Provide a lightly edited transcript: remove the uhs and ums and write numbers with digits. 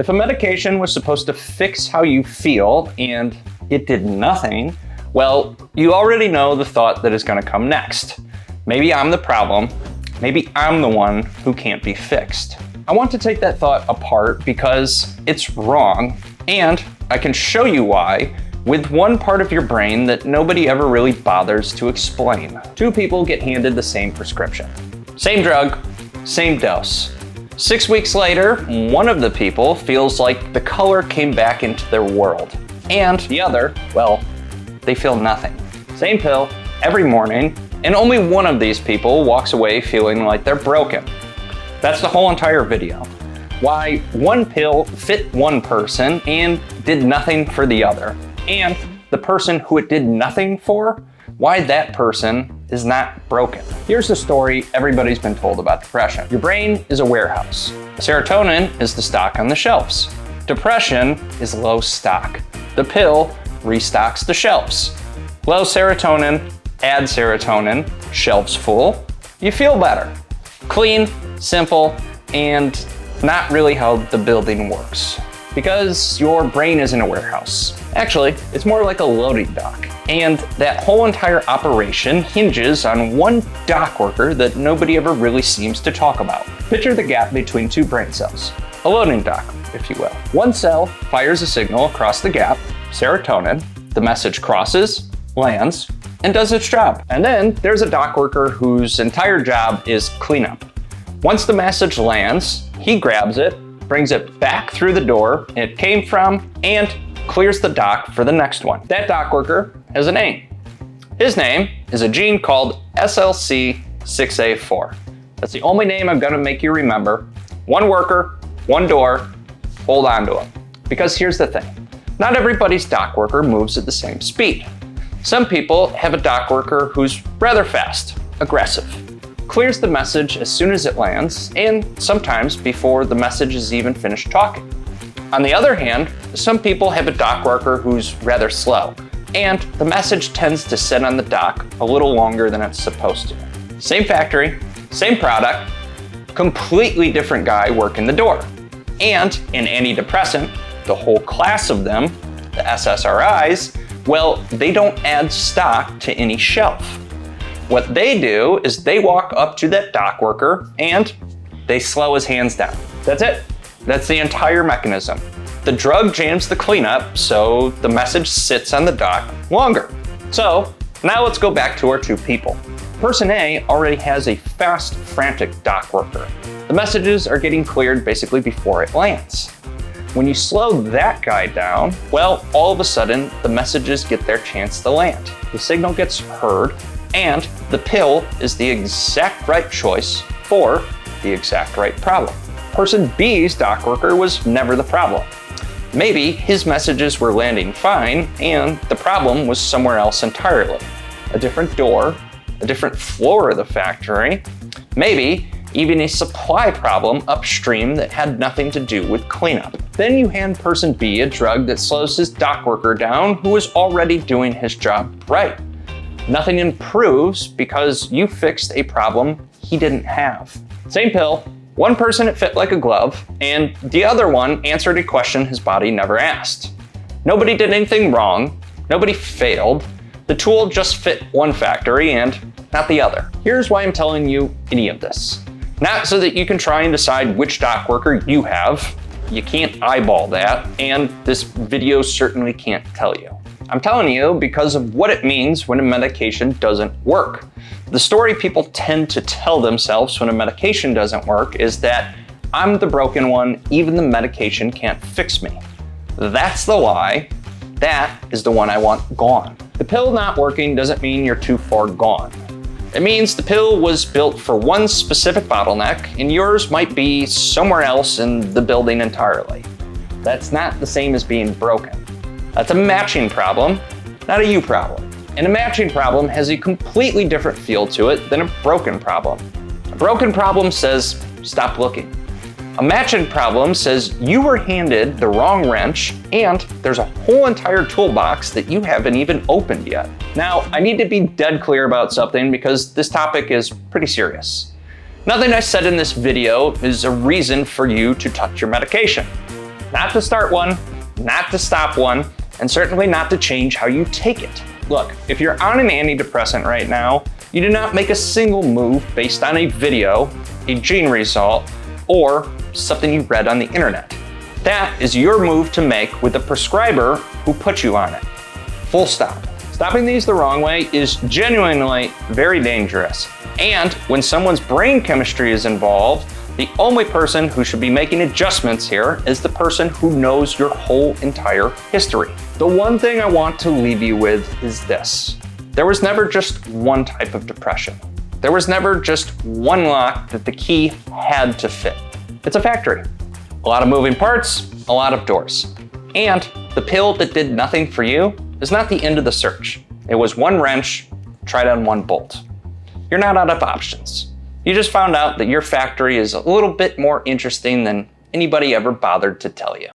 If a medication was supposed to fix how you feel and it did nothing, well, you already know the thought that is going to come next. Maybe I'm the problem. Maybe I'm the one who can't be fixed. I want to take that thought apart because it's wrong, and I can show you why with one part of your brain that nobody ever really bothers to explain. Two people get handed the same prescription. Same drug, same dose. 6 weeks later, one of the people feels like the color came back into their world. And the other, well, they feel nothing. Same pill every morning, and only one of these people walks away feeling like they're broken. That's the whole entire video. Why one pill fit one person and did nothing for the other. And the person who it did nothing for, why that person is not broken. Here's the story everybody's been told about depression. Your brain is a warehouse. Serotonin is the stock on the shelves. Depression is low stock. The pill restocks the shelves. Low serotonin, add serotonin, shelves full, you feel better. Clean, simple, and not really how the building works. Because your brain isn't a warehouse. Actually, it's more like a loading dock. And that whole entire operation hinges on one dock worker that nobody ever really seems to talk about. Picture the gap between two brain cells. A loading dock, if you will. One cell fires a signal across the gap, serotonin. The message crosses, lands, and does its job. And then there's a dock worker whose entire job is cleanup. Once the message lands, he grabs it, brings it back through the door it came from, and clears the dock for the next one. That dock worker has a name. His name is a gene called SLC6A4. That's the only name I'm gonna make you remember. One worker, one door, hold on to it. Because here's the thing, not everybody's dock worker moves at the same speed. Some people have a dock worker who's rather fast, aggressive, clears the message as soon as it lands, and sometimes before the message is even finished talking. On the other hand, some people have a dock worker who's rather slow, and the message tends to sit on the dock a little longer than it's supposed to. Same factory, same product, completely different guy working the door. And an antidepressant, the whole class of them, the SSRIs, well, they don't add stock to any shelf. What they do is they walk up to that dock worker and they slow his hands down. That's it. That's the entire mechanism. The drug jams the cleanup, so the message sits on the dock longer. So now let's go back to our two people. Person A already has a fast, frantic dock worker. The messages are getting cleared basically before it lands. When you slow that guy down, well, all of a sudden the messages get their chance to land. The signal gets heard, and the pill is the exact right choice for the exact right problem. Person B's dock worker was never the problem. Maybe his messages were landing fine and the problem was somewhere else entirely. A different door, a different floor of the factory, maybe even a supply problem upstream that had nothing to do with cleanup. Then you hand person B a drug that slows his dock worker down who is already doing his job right. Nothing improves because you fixed a problem he didn't have. Same pill, one person it fit like a glove, and the other one answered a question his body never asked. Nobody did anything wrong, nobody failed. The tool just fit one factory and not the other. Here's why I'm telling you any of this. Not so that you can try and decide which dock worker you have. You can't eyeball that, and this video certainly can't tell you. I'm telling you because of what it means when a medication doesn't work. The story people tend to tell themselves when a medication doesn't work is that I'm the broken one, even the medication can't fix me. That's the lie. That is the one I want gone. The pill not working doesn't mean you're too far gone. It means the pill was built for one specific bottleneck and yours might be somewhere else in the building entirely. That's not the same as being broken. That's a matching problem, not a you problem. And a matching problem has a completely different feel to it than a broken problem. A broken problem says, stop looking. A matching problem says you were handed the wrong wrench and there's a whole entire toolbox that you haven't even opened yet. Now, I need to be dead clear about something because this topic is pretty serious. Nothing I said in this video is a reason for you to touch your medication. Not to start one, not to stop one, and certainly not to change how you take it. Look, if you're on an antidepressant right now, you do not make a single move based on a video, a gene result, or something you read on the internet. That is your move to make with the prescriber who put you on it. Full stop. Stopping these the wrong way is genuinely very dangerous. And when someone's brain chemistry is involved, the only person who should be making adjustments here is the person who knows your whole entire history. The one thing I want to leave you with is this. There was never just one type of depression. There was never just one lock that the key had to fit. It's a factory. A lot of moving parts, a lot of doors. And the pill that did nothing for you is not the end of the search. It was one wrench tried on one bolt. You're not out of options. You just found out that your factory is a little bit more interesting than anybody ever bothered to tell you.